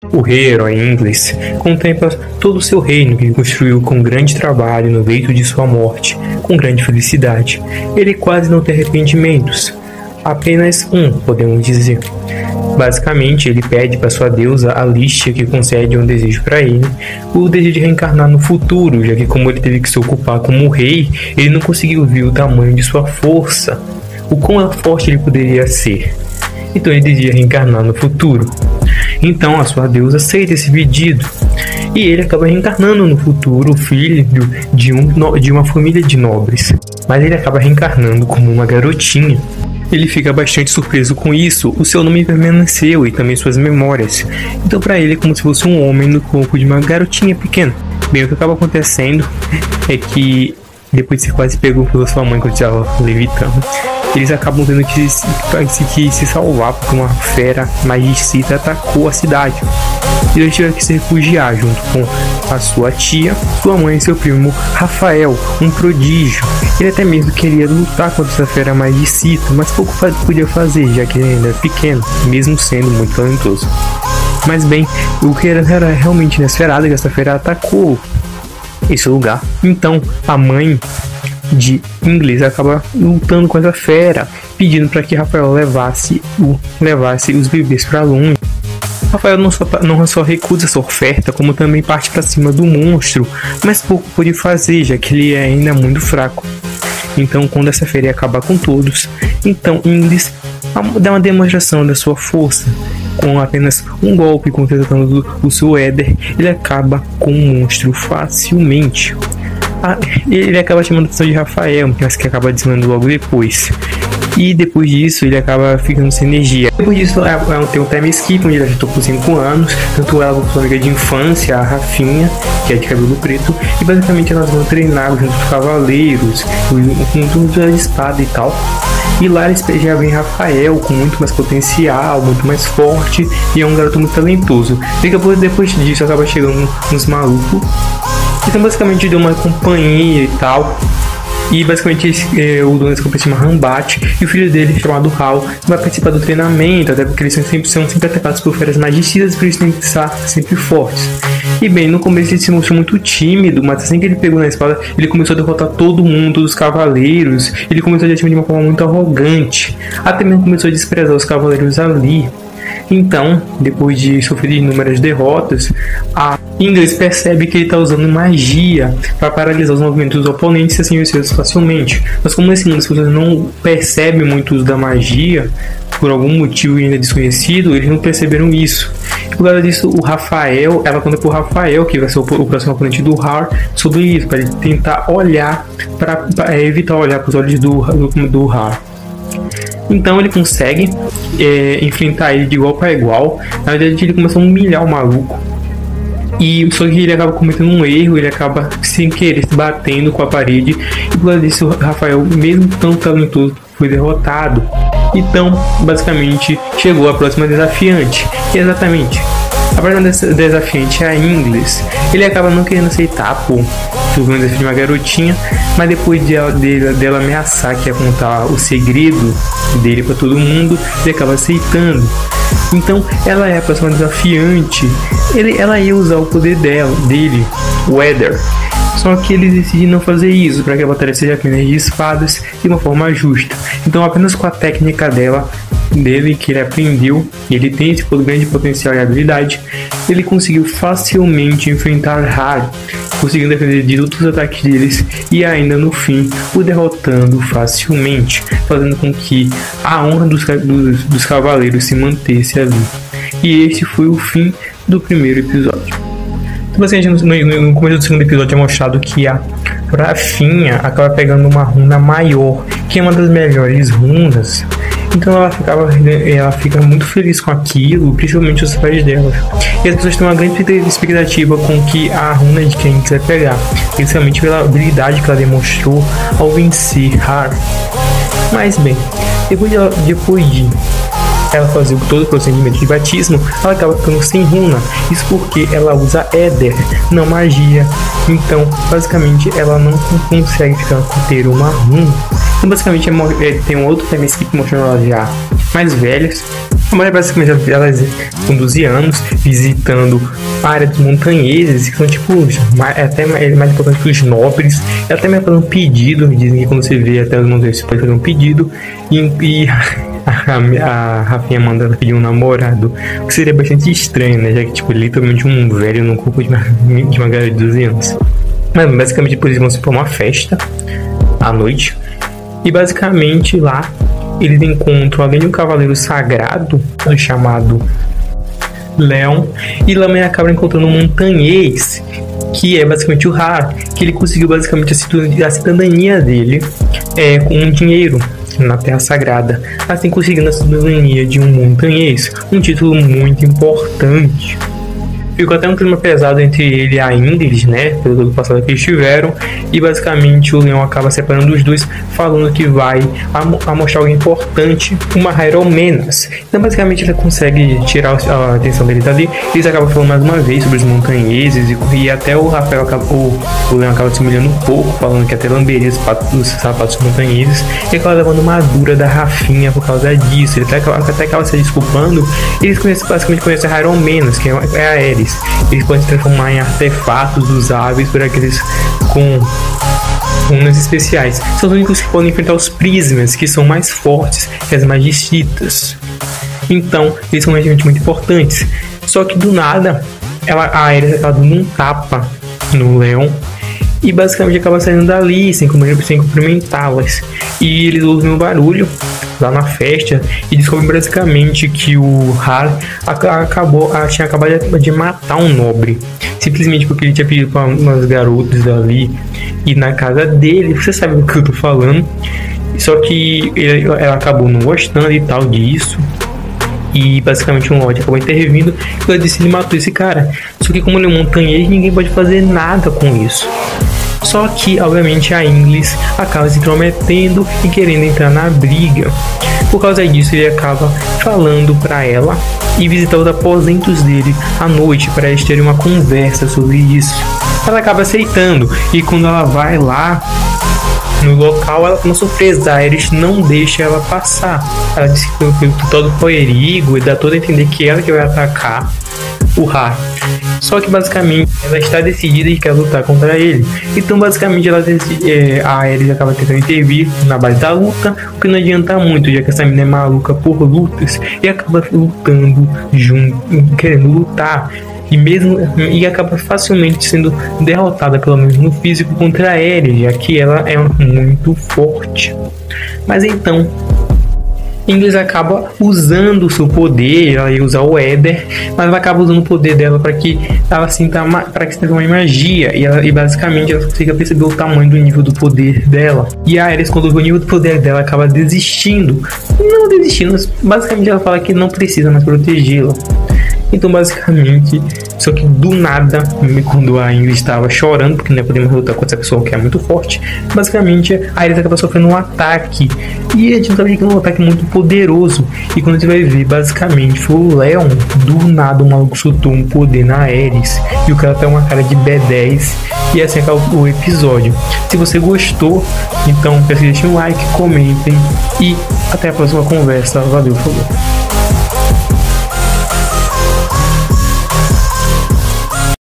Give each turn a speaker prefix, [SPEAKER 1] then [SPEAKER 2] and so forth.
[SPEAKER 1] O rei herói inglês contempla todo o seu reino que ele construiu com grande trabalho no leito de sua morte, com grande felicidade. Ele quase não tem arrependimentos, apenas um, podemos dizer. Basicamente, ele pede para sua deusa Alicia que concede um desejo para ele, o desejo de reencarnar no futuro, já que como ele teve que se ocupar como rei, ele não conseguiu ver o tamanho de sua força, o quão forte ele poderia ser. Então ele deseja reencarnar no futuro. Então a sua deusa aceita esse pedido e ele acaba reencarnando no futuro, filho de uma família de nobres. Mas ele acaba reencarnando como uma garotinha. Ele fica bastante surpreso com isso, o seu nome permaneceu e também suas memórias. Então para ele é como se fosse um homem no corpo de uma garotinha pequena. Bem, o que acaba acontecendo é que depois de ser quase pego pela sua mãe quando estava levitando, eles acabam tendo que se salvar porque uma fera magicida atacou a cidade. E eles tiveram que se refugiar junto com a sua tia, sua mãe e seu primo Rafael, um prodígio. Ele até mesmo queria lutar contra essa fera magicida, mas pouco podia fazer, já que ele ainda é pequeno, mesmo sendo muito talentoso. Mas bem, o que era realmente inesperado é que essa fera atacou esse lugar. Então a mãe de inglês acaba lutando com essa fera, pedindo para que Rafael levasse os bebês para longe. Rafael não só recusa essa oferta, como também parte para cima do monstro, mas pouco pode fazer, já que ele é ainda muito fraco. Então, quando essa fera ia acabar com todos, então inglês dá uma demonstração da sua força. Com apenas um golpe contra o seu Éder, ele acaba com o monstro facilmente. Ele acaba chamando a atenção de Rafael, mas que acaba desmando logo depois. E depois disso ele acaba ficando sem energia. Depois disso tem um time skip onde ele já estou por 5 anos. Tanto ela quanto sua amiga de infância, a Rafinha, que é de cabelo preto. E basicamente elas vão treinar junto com os cavaleiros, com tudo de espada e tal. E lá eles já vem Rafael com muito mais potencial, muito mais forte. E é um garoto muito talentoso. Depois disso acaba chegando uns malucos. Então basicamente deu uma companhia e tal. E basicamente o dono desse campo se chama Rambat. E o filho dele, chamado Hal, vai participar do treinamento. Até porque eles são sempre atacados por feras magicidas, por isso tem que estar sempre fortes. E bem, no começo ele se mostrou muito tímido, mas assim que ele pegou na espada, ele começou a derrotar todo mundo, todos os cavaleiros. Ele começou a agir de uma forma muito arrogante. Até mesmo começou a desprezar os cavaleiros ali. Então, depois de sofrer inúmeras derrotas, a inglês percebe que ele está usando magia para paralisar os movimentos dos oponentes e assim vencê-los facilmente. Mas como nesse mundo as pessoas não percebem muito o uso da magia, por algum motivo ainda desconhecido, eles não perceberam isso. Por causa disso, o Rafael, ela conta pro Rafael, que vai ser o próximo oponente do Har, sobre isso, para ele tentar olhar, para evitar olhar para os olhos do Har. Então ele consegue enfrentar ele de igual para igual. Na verdade ele começa a humilhar o maluco. E só que ele acaba cometendo um erro, ele acaba sem querer se batendo com a parede. E por causa disso o Rafael, mesmo tão talentoso, foi derrotado. Então basicamente chegou a próxima desafiante. E exatamente, a próxima desafiante é a Inglês. Ele acaba não querendo aceitar por um desafio de uma garotinha, mas depois dela ameaçar que ia contar o segredo dele para todo mundo, ele acaba aceitando. Então ela é a próxima desafiante. Ela ia usar o poder dele, o Éder. Só que ele decide não fazer isso, para que a batalha seja apenas de espadas de uma forma justa. Então apenas com a técnica dele que ele aprendeu, e ele tem esse grande potencial e habilidade, ele conseguiu facilmente enfrentar Har, conseguindo defender de todos os ataques deles e ainda no fim o derrotando facilmente, fazendo com que a honra dos cavaleiros se mantesse ali. E este foi o fim do primeiro episódio. Então, assim, no começo do segundo episódio é mostrado que a Rafinha acaba pegando uma runa maior, que é uma das melhores runas. Então ela fica muito feliz com aquilo, principalmente os pais dela. E as pessoas têm uma grande expectativa com que a runa de quem quiser pegar, principalmente pela habilidade que ela demonstrou ao vencer Har. Mas bem, depois de ela fazer todo o procedimento de batismo, ela acaba ficando sem runa. Isso porque ela usa Éder, não magia. Então, basicamente, ela não consegue ter uma runa. Então, basicamente, tem um outro time skip mostrando elas já mais velhas. A mulher basicamente ela com 12 anos, visitando a área dos montanheses, que são tipo, até mais importante que os nobres. Ela até me fazendo um pedido, dizem que quando você vê até os montanheses, você pode fazer um pedido, e a Rafinha manda ela pedir um namorado, o que seria bastante estranho, né? Já que, tipo, literalmente um velho no corpo de uma garota de 12 anos. Mas basicamente depois eles vão se pra uma festa à noite, e basicamente lá eles encontram, além de um cavaleiro sagrado chamado Leon, e também acabam encontrando um montanhês, que é basicamente o Har, que ele conseguiu basicamente a cidadania dele com dinheiro na Terra Sagrada, assim conseguindo a cidadania de um montanhês, um título muito importante. Ficou até um clima pesado entre ele e a Ingrid, né? Pelo todo passado que eles tiveram. E basicamente o Leon acaba separando os dois, falando que vai mostrar algo importante, uma Hieromenas. Então basicamente ele consegue tirar a atenção dele dali. Eles acabam falando mais uma vez sobre os montanheses. E até o Leon acaba se humilhando um pouco, falando que até lamberia os sapatos montanheses. E acaba levando uma dura da Rafinha por causa disso. Ele até acaba se desculpando. E eles basicamente conhecem a Hieromenas, que é a Ares. Eles podem se transformar em artefatos usáveis por aqueles com runas especiais. São os únicos que podem enfrentar os prismas, que são mais fortes que as magicitas. Então, eles são realmente muito importantes. Só que do nada, a Ares acaba dando um tapa no Leon e basicamente acaba saindo dali sem cumprimentá-las. E eles ouvem um barulho lá na festa e descobrem basicamente que o Har tinha acabado de matar um nobre, simplesmente porque ele tinha pedido para umas garotas ali ir na casa dele. Você sabe do que eu tô falando. Só que ela acabou não gostando e tal disso, e basicamente um Lorde acabou intervindo e ela disse que ele matou esse cara. Só que como ele é um montanhês, ninguém pode fazer nada com isso. Só que, obviamente, a Inglis acaba se intrometendo e querendo entrar na briga. Por causa disso, ele acaba falando para ela e visitar os aposentos dele à noite para eles terem uma conversa sobre isso. Ela acaba aceitando, e quando ela vai lá no local, ela tem uma surpresa. A Ares não deixa ela passar. Ela diz que pelo todo perigo e dá todo a entender que ela que vai atacar o Har. Só que basicamente ela está decidida e quer lutar contra ele. Então basicamente a Ares acaba tentando intervir na base da luta, o que não adianta muito, já que essa menina é maluca por lutas e acaba lutando junto, querendo lutar. E acaba facilmente sendo derrotada, pelo menos no físico, contra a Ares, já que ela é muito forte. Mas então Inglis acaba usando o seu poder. Ela ia usar o Éder, mas ela acaba usando o poder dela para que ela sinta uma magia, e basicamente ela consiga perceber o tamanho do nível do poder dela. E a Ares, quando vê o nível do poder dela, acaba desistindo. Não desistindo, mas basicamente ela fala que não precisa mais protegê-la. Então basicamente, só que do nada, quando a Ingrid estava chorando porque não podemos lutar com essa pessoa que é muito forte, basicamente a Ares acaba sofrendo um ataque, e a gente sabe que é um ataque muito poderoso. E quando a gente vai ver, basicamente foi o Leon. Do nada o maluco soltou um poder na Ares e o cara tem uma cara de B10, e assim acaba o episódio. Se você gostou, então deixem um like, comentem e até a próxima conversa. Valeu, falou.